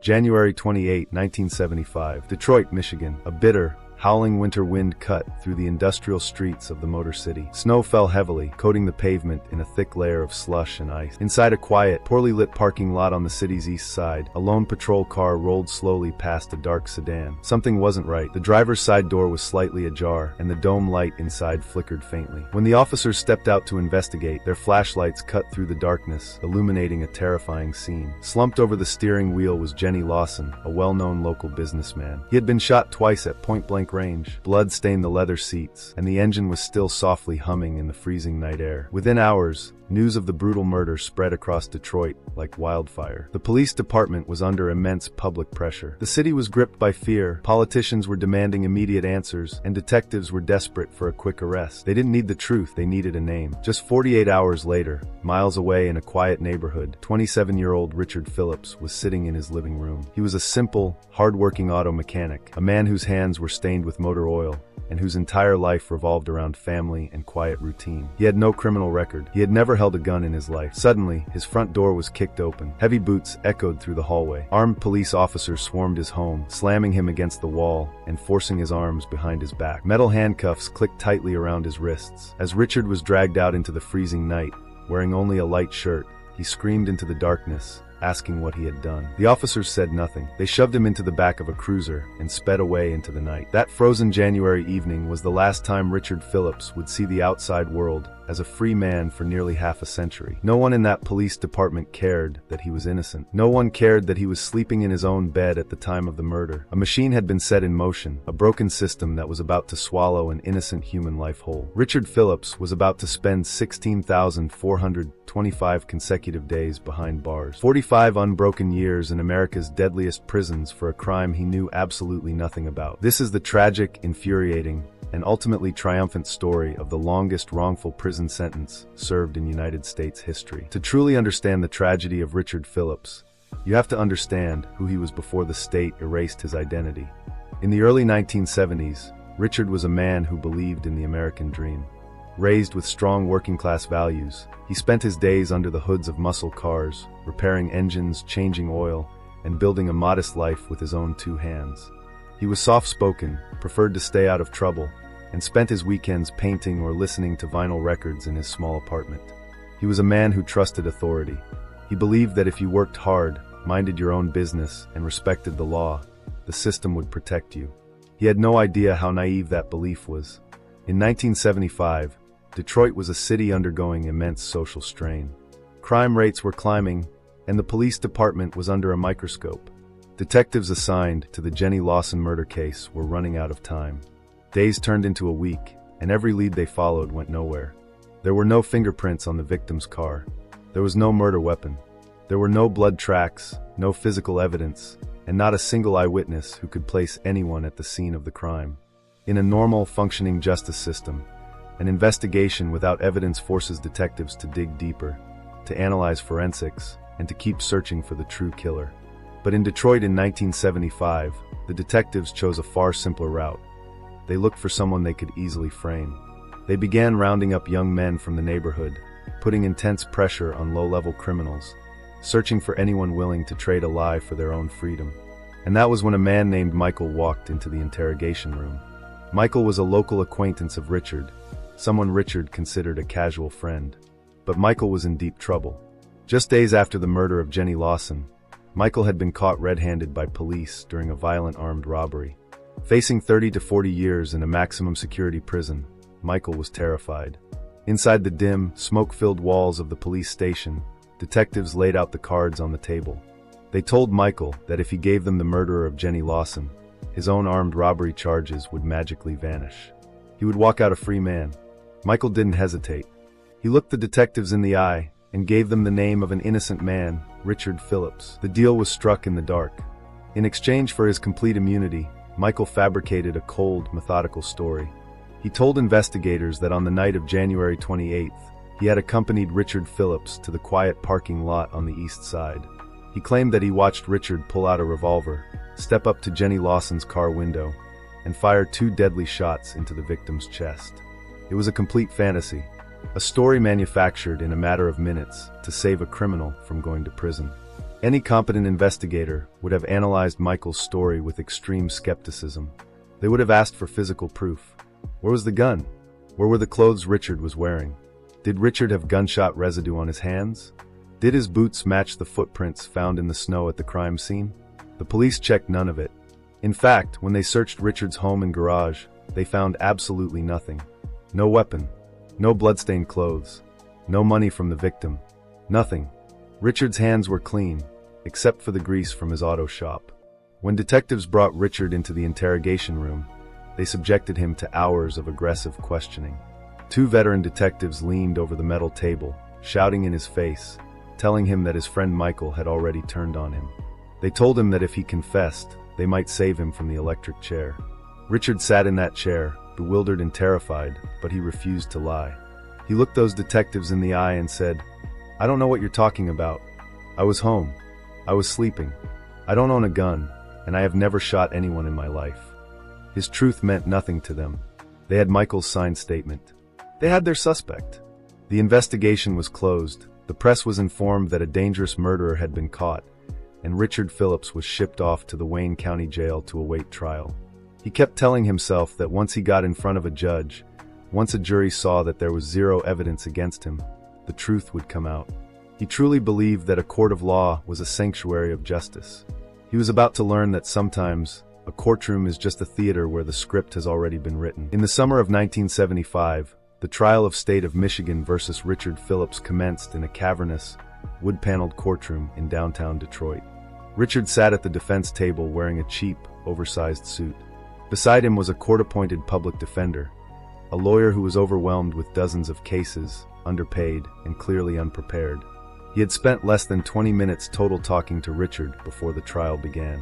January 28, 1975. Detroit, Michigan. A bitter, howling winter wind cut through the industrial streets of the Motor City. Snow fell heavily, coating the pavement in a thick layer of slush and ice. Inside a quiet, poorly lit parking lot on the city's east side, a lone patrol car rolled slowly past a dark sedan. Something wasn't right. The driver's side door was slightly ajar, and the dome light inside flickered faintly. When the officers stepped out to investigate, their flashlights cut through the darkness, illuminating a terrifying scene. Slumped over the steering wheel was Jenny Lawson, a well-known local businessman. He had been shot twice at point-blank range. Blood stained the leather seats, and the engine was still softly humming in the freezing night air. Within hours, news of the brutal murder spread across Detroit like wildfire. The police department was under immense public pressure. The city was gripped by fear, politicians were demanding immediate answers, and detectives were desperate for a quick arrest. They didn't need the truth, they needed a name. Just 48 hours later, miles away in a quiet neighborhood, 27-year-old Richard Phillips was sitting in his living room. He was a simple, hard-working auto mechanic, a man whose hands were stained with motor oil, and whose entire life revolved around family and quiet routine. He had no criminal record. He had never held a gun in his life. Suddenly, his front door was kicked open. Heavy boots echoed through the hallway. Armed police officers swarmed his home, slamming him against the wall and forcing his arms behind his back. Metal handcuffs clicked tightly around his wrists. As Richard was dragged out into the freezing night, wearing only a light shirt, he screamed into the darkness, asking what he had done. The officers said nothing. They shoved him into the back of a cruiser and sped away into the night. That frozen January evening was the last time Richard Phillips would see the outside world as a free man for nearly half a century. No one in that police department cared that he was innocent. No one cared that he was sleeping in his own bed at the time of the murder. A machine had been set in motion, a broken system that was about to swallow an innocent human life whole. Richard Phillips was about to spend 16,425 consecutive days behind bars. 45 unbroken years in America's deadliest prisons for a crime he knew absolutely nothing about. This is the tragic, infuriating, and ultimately triumphant story of the longest wrongful prison sentence served in United States history. To truly understand the tragedy of Richard Phillips, you have to understand who he was before the state erased his identity. In the early 1970s, Richard was a man who believed in the American dream. Raised with strong working-class values, he spent his days under the hoods of muscle cars, repairing engines, changing oil, and building a modest life with his own two hands. He was soft-spoken, preferred to stay out of trouble, and spent his weekends painting or listening to vinyl records in his small apartment. He was a man who trusted authority. He believed that if you worked hard, minded your own business, and respected the law, the system would protect you. He had no idea how naive that belief was. In 1975, Detroit was a city undergoing immense social strain. Crime rates were climbing, and the police department was under a microscope. Detectives assigned to the Jenny Lawson murder case were running out of time. Days turned into a week, and every lead they followed went nowhere. There were no fingerprints on the victim's car. There was no murder weapon. There were no blood tracks, no physical evidence, and not a single eyewitness who could place anyone at the scene of the crime. In a normal, functioning justice system, an investigation without evidence forces detectives to dig deeper, to analyze forensics, and to keep searching for the true killer. But in Detroit in 1975, the detectives chose a far simpler route. They looked for someone they could easily frame. They began rounding up young men from the neighborhood, putting intense pressure on low-level criminals, searching for anyone willing to trade a lie for their own freedom. And that was when a man named Michael walked into the interrogation room. Michael was a local acquaintance of Richard, someone Richard considered a casual friend. But Michael was in deep trouble. Just days after the murder of Jenny Lawson, Michael had been caught red-handed by police during a violent armed robbery. Facing 30 to 40 years in a maximum security prison, Michael was terrified. Inside the dim, smoke-filled walls of the police station, detectives laid out the cards on the table. They told Michael that if he gave them the murderer of Jenny Lawson, his own armed robbery charges would magically vanish. He would walk out a free man. Michael didn't hesitate. He looked the detectives in the eye and gave them the name of an innocent man, Richard Phillips. The deal was struck in the dark. In exchange for his complete immunity, Michael fabricated a cold, methodical story. He told investigators that on the night of January 28th, he had accompanied Richard Phillips to the quiet parking lot on the east side. He claimed that he watched Richard pull out a revolver, step up to Jenny Lawson's car window, and fire 2 deadly shots into the victim's chest. It was a complete fantasy, a story manufactured in a matter of minutes to save a criminal from going to prison. Any competent investigator would have analyzed Michael's story with extreme skepticism. They would have asked for physical proof. Where was the gun? Where were the clothes Richard was wearing? Did Richard have gunshot residue on his hands? Did his boots match the footprints found in the snow at the crime scene? The police checked none of it. In fact, when they searched Richard's home and garage, they found absolutely nothing. No weapon, no bloodstained clothes, no money from the victim, nothing. Richard's hands were clean, except for the grease from his auto shop. When detectives brought Richard into the interrogation room, they subjected him to hours of aggressive questioning. 2 veteran detectives leaned over the metal table, shouting in his face, telling him that his friend Michael had already turned on him. They told him that if he confessed, they might save him from the electric chair. Richard sat in that chair, bewildered and terrified, but he refused to lie. He looked those detectives in the eye and said, "I don't know what you're talking about. I was home. I was sleeping. I don't own a gun, and I have never shot anyone in my life." His truth meant nothing to them. They had Michael's signed statement. They had their suspect. The investigation was closed. The press was informed that a dangerous murderer had been caught, and Richard Phillips was shipped off to the Wayne County Jail to await trial. He kept telling himself that once he got in front of a judge, once a jury saw that there was zero evidence against him, the truth would come out. He truly believed that a court of law was a sanctuary of justice. He was about to learn that sometimes a courtroom is just a theater where the script has already been written. In the summer of 1975, the trial of State of Michigan versus Richard Phillips commenced in a cavernous, wood-paneled courtroom in downtown Detroit. Richard sat at the defense table wearing a cheap, oversized suit. Beside him was a court-appointed public defender, a lawyer who was overwhelmed with dozens of cases, underpaid, and clearly unprepared. He had spent less than 20 minutes total talking to Richard before the trial began.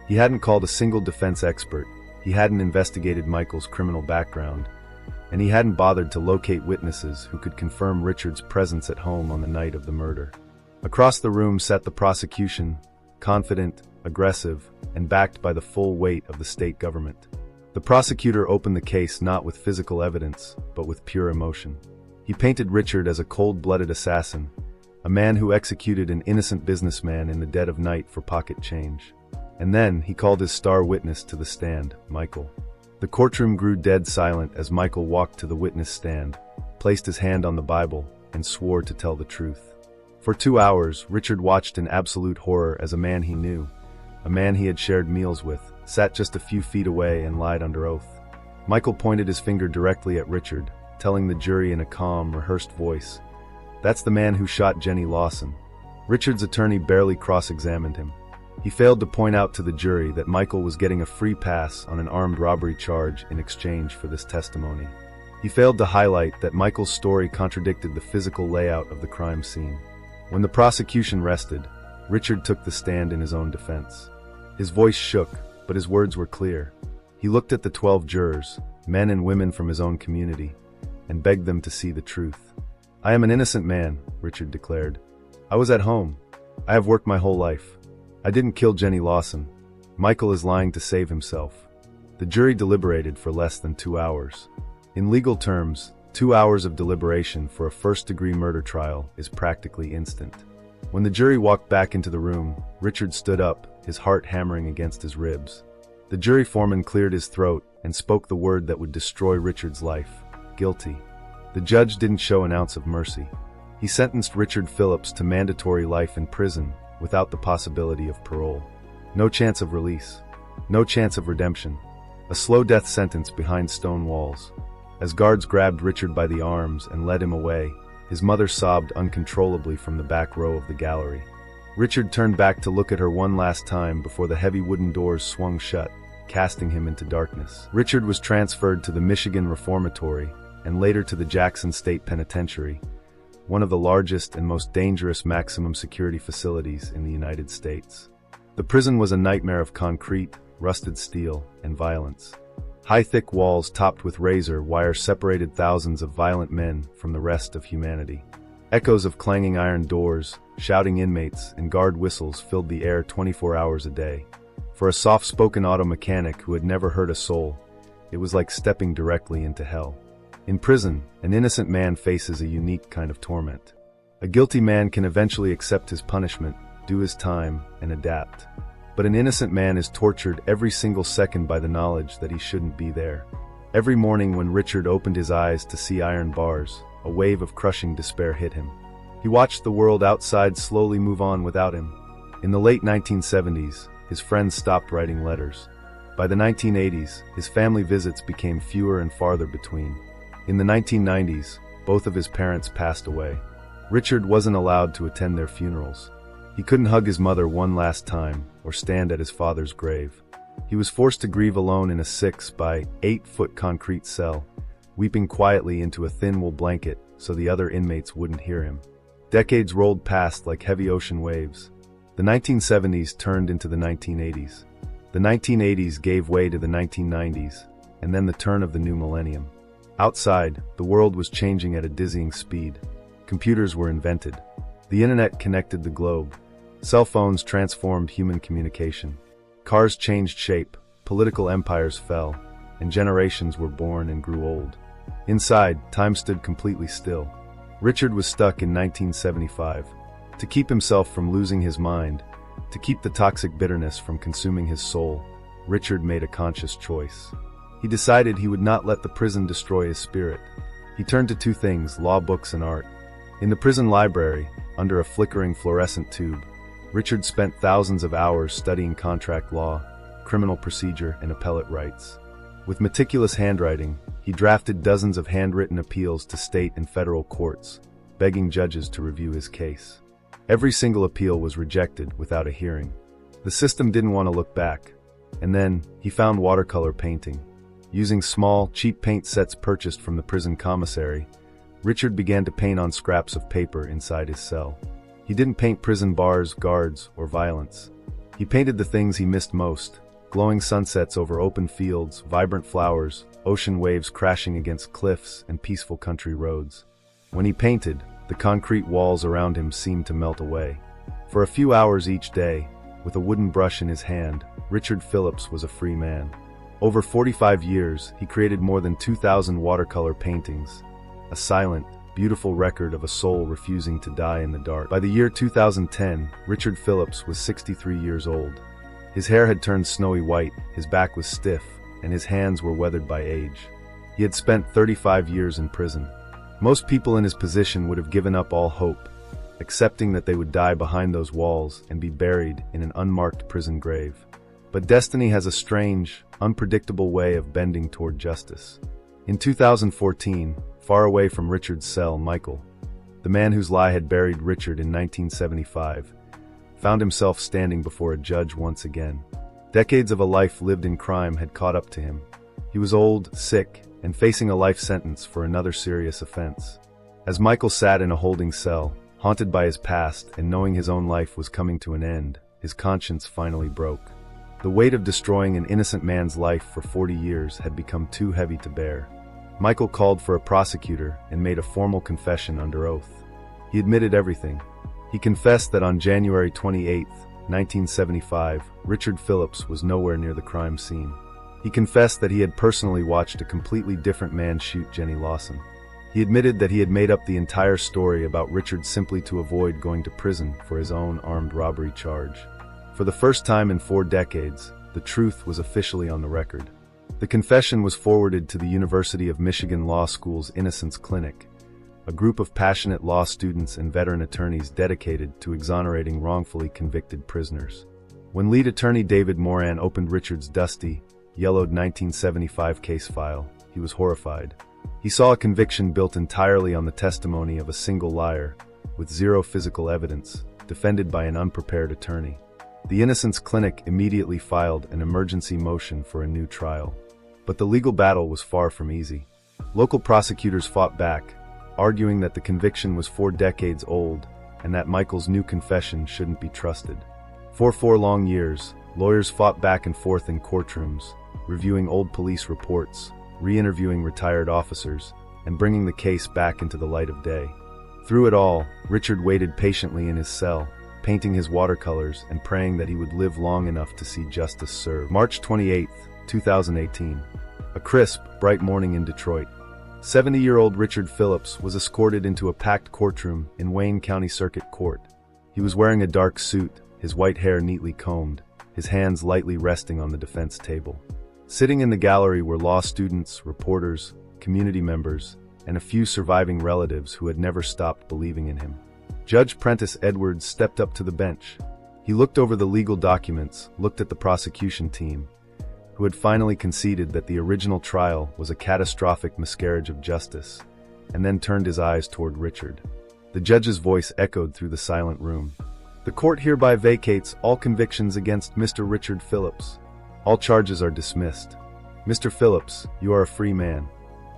He hadn't called a single defense expert, he hadn't investigated Michael's criminal background, and he hadn't bothered to locate witnesses who could confirm Richard's presence at home on the night of the murder. Across the room sat the prosecution, confident, aggressive, and backed by the full weight of the state government. The prosecutor opened the case not with physical evidence, but with pure emotion. He painted Richard as a cold-blooded assassin, a man who executed an innocent businessman in the dead of night for pocket change. And then he called his star witness to the stand, Michael. The courtroom grew dead silent as Michael walked to the witness stand, placed his hand on the Bible, and swore to tell the truth. For 2 hours, Richard watched in absolute horror as a man he knew, a man he had shared meals with, sat just a few feet away and lied under oath. Michael pointed his finger directly at Richard, telling the jury in a calm, rehearsed voice, "That's the man who shot Jenny Lawson." Richard's attorney barely cross-examined him. He failed to point out to the jury that Michael was getting a free pass on an armed robbery charge in exchange for this testimony. He failed to highlight that Michael's story contradicted the physical layout of the crime scene. When the prosecution rested, Richard took the stand in his own defense. His voice shook, but his words were clear. He looked at the 12 jurors, men and women from his own community, and begged them to see the truth. "I am an innocent man," Richard declared. "I was at home. I have worked my whole life. I didn't kill Jenny Lawson. Michael is lying to save himself." The jury deliberated for less than 2 hours. In legal terms, 2 hours of deliberation for a first-degree murder trial is practically instant. When the jury walked back into the room, Richard stood up, his heart hammering against his ribs. The jury foreman cleared his throat and spoke the word that would destroy Richard's life: guilty. The judge didn't show an ounce of mercy. He sentenced Richard Phillips to mandatory life in prison without the possibility of parole. No chance of release. No chance of redemption. A slow death sentence behind stone walls. As guards grabbed Richard by the arms and led him away, his mother sobbed uncontrollably from the back row of the gallery. Richard turned back to look at her one last time before the heavy wooden doors swung shut, casting him into darkness. Richard was transferred to the Michigan Reformatory and later to the Jackson State Penitentiary, one of the largest and most dangerous maximum security facilities in the United States. The prison was a nightmare of concrete, rusted steel, and violence. High, thick walls topped with razor wire separated thousands of violent men from the rest of humanity. Echoes of clanging iron doors, shouting inmates, and guard whistles filled the air 24 hours a day. For a soft-spoken auto mechanic who had never hurt a soul, it was like stepping directly into hell. In prison, an innocent man faces a unique kind of torment. A guilty man can eventually accept his punishment, do his time, and adapt. But an innocent man is tortured every single second by the knowledge that he shouldn't be there. Every morning when Richard opened his eyes to see iron bars, a wave of crushing despair hit him. He watched the world outside slowly move on without him. In the late 1970s, his friends stopped writing letters. By the 1980s, his family visits became fewer and farther between. In the 1990s, both of his parents passed away. Richard wasn't allowed to attend their funerals. He couldn't hug his mother one last time or stand at his father's grave. He was forced to grieve alone in a 6 by 8 foot concrete cell, weeping quietly into a thin wool blanket so the other inmates wouldn't hear him. Decades rolled past like heavy ocean waves. The 1970s turned into the 1980s. The 1980s gave way to the 1990s, and then the turn of the new millennium. Outside, the world was changing at a dizzying speed. Computers were invented. The internet connected the globe. Cell phones transformed human communication. Cars changed shape, political empires fell, and generations were born and grew old. Inside, time stood completely still. Richard was stuck in 1975. To keep himself from losing his mind, to keep the toxic bitterness from consuming his soul, Richard made a conscious choice. He decided he would not let the prison destroy his spirit. He turned to two things: law books and art. In the prison library, under a flickering fluorescent tube, Richard spent thousands of hours studying contract law, criminal procedure, and appellate rights. With meticulous handwriting, he drafted dozens of handwritten appeals to state and federal courts, begging judges to review his case. Every single appeal was rejected without a hearing. The system didn't want to look back. And then, he found watercolor painting. Using small, cheap paint sets purchased from the prison commissary, Richard began to paint on scraps of paper inside his cell. He didn't paint prison bars, guards, or violence. He painted the things he missed most: glowing sunsets over open fields, vibrant flowers, ocean waves crashing against cliffs, and peaceful country roads. When he painted, the concrete walls around him seemed to melt away. For a few hours each day, with a wooden brush in his hand, Richard Phillips was a free man. Over 45 years, he created more than 2,000 watercolor paintings, a silent, beautiful record of a soul refusing to die in the dark. By the year 2010, Richard Phillips was 63 years old. His hair had turned snowy white, his back was stiff, and his hands were weathered by age. He had spent 35 years in prison. Most people in his position would have given up all hope, accepting that they would die behind those walls and be buried in an unmarked prison grave. But destiny has a strange, unpredictable way of bending toward justice. In 2014, far away from Richard's cell, Michael, the man whose lie had buried Richard in 1975, found himself standing before a judge once again. Decades of a life lived in crime had caught up to him. He was old, sick, and facing a life sentence for another serious offense. As Michael sat in a holding cell, haunted by his past and knowing his own life was coming to an end, his conscience finally broke. The weight of destroying an innocent man's life for 40 years had become too heavy to bear. Michael called for a prosecutor and made a formal confession under oath. He admitted everything. He confessed that on January 28, 1975, Richard Phillips was nowhere near the crime scene. He confessed that he had personally watched a completely different man shoot Jenny Lawson. He admitted that he had made up the entire story about Richard simply to avoid going to prison for his own armed robbery charge. For the first time in 4 decades, the truth was officially on the record. The confession was forwarded to the University of Michigan Law School's Innocence Clinic, a group of passionate law students and veteran attorneys dedicated to exonerating wrongfully convicted prisoners. When lead attorney David Moran opened Richard's dusty, yellowed 1975 case file, he was horrified. He saw a conviction built entirely on the testimony of a single liar, with zero physical evidence, defended by an unprepared attorney. The Innocence Clinic immediately filed an emergency motion for a new trial. But the legal battle was far from easy. Local prosecutors fought back, arguing that the conviction was 4 decades old and that Michael's new confession shouldn't be trusted. For 4 long years, lawyers fought back and forth in courtrooms, reviewing old police reports, re-interviewing retired officers, and bringing the case back into the light of day. Through it all, Richard waited patiently in his cell, painting his watercolors and praying that he would live long enough to see justice served. March 28, 2018. A crisp, bright morning in Detroit. 70-year-old Richard Phillips was escorted into a packed courtroom in Wayne County Circuit Court. He was wearing a dark suit, his white hair neatly combed, his hands lightly resting on the defense table. Sitting in the gallery were law students, reporters, community members, and a few surviving relatives who had never stopped believing in him. Judge Prentice Edwards stepped up to the bench. He looked over the legal documents, looked at the prosecution team, who had finally conceded that the original trial was a catastrophic miscarriage of justice, and then turned his eyes toward Richard. The judge's voice echoed through the silent room. The court hereby vacates all convictions against Mr. Richard Phillips. All charges are dismissed. Mr. Phillips, you are a free man.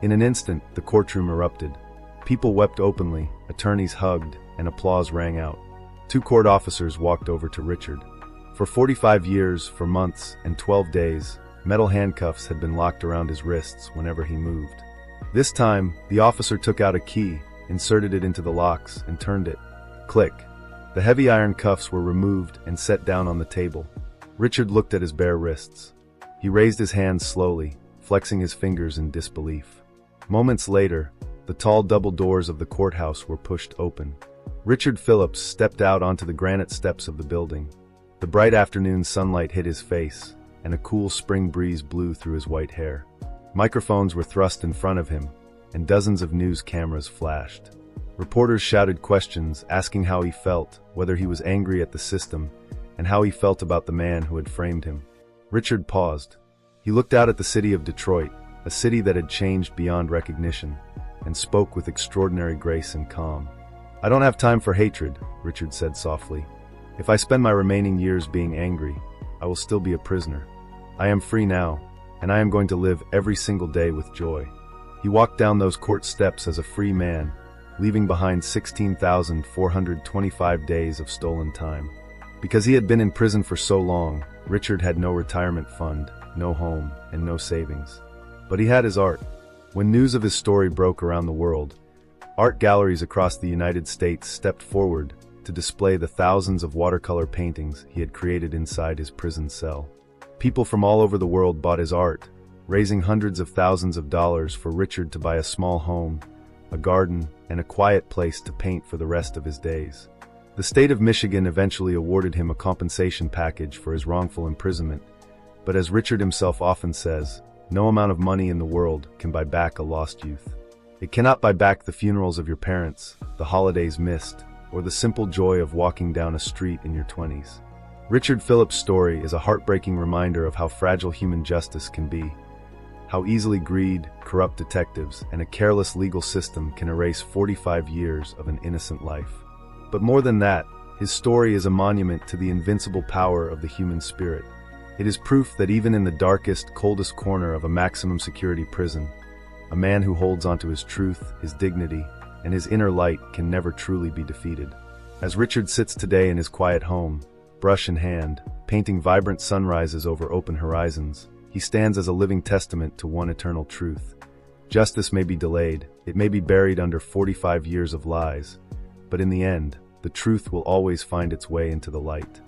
In an instant, the courtroom erupted. People wept openly, attorneys hugged, and applause rang out. 2 court officers walked over to Richard. For 45 years, for months, and 12 days, metal handcuffs had been locked around his wrists whenever he moved. This time, the officer took out a key, inserted it into the locks, and turned it. Click. The heavy iron cuffs were removed and set down on the table. Richard looked at his bare wrists. He raised his hands slowly, flexing his fingers in disbelief. Moments later, the tall double doors of the courthouse were pushed open. Richard Phillips stepped out onto the granite steps of the building. The bright afternoon sunlight hit his face, and a cool spring breeze blew through his white hair. Microphones were thrust in front of him, and dozens of news cameras flashed. Reporters shouted questions, asking how he felt, whether he was angry at the system, and how he felt about the man who had framed him. Richard paused. He looked out at the city of Detroit, a city that had changed beyond recognition, and spoke with extraordinary grace and calm. "I don't have time for hatred," Richard said softly. "If I spend my remaining years being angry, I will still be a prisoner. I am free now, and I am going to live every single day with joy." He walked down those court steps as a free man, leaving behind 16,425 days of stolen time. Because he had been in prison for so long, Richard had no retirement fund, no home, and no savings. But he had his art. When news of his story broke around the world, art galleries across the United States stepped forward to display the thousands of watercolor paintings he had created inside his prison cell. People from all over the world bought his art, raising hundreds of thousands of dollars for Richard to buy a small home, a garden, and a quiet place to paint for the rest of his days. The state of Michigan eventually awarded him a compensation package for his wrongful imprisonment, but as Richard himself often says, no amount of money in the world can buy back a lost youth. It cannot buy back the funerals of your parents, the holidays missed, or the simple joy of walking down a street in your 20s. Richard Phillips' story is a heartbreaking reminder of how fragile human justice can be, how easily greed, corrupt detectives, and a careless legal system can erase 45 years of an innocent life. But more than that, his story is a monument to the invincible power of the human spirit. It is proof that even in the darkest, coldest corner of a maximum security prison, a man who holds onto his truth, his dignity, and his inner light can never truly be defeated. As Richard sits today in his quiet home, brush in hand, painting vibrant sunrises over open horizons, he stands as a living testament to one eternal truth. Justice may be delayed, it may be buried under 45 years of lies, but in the end, the truth will always find its way into the light.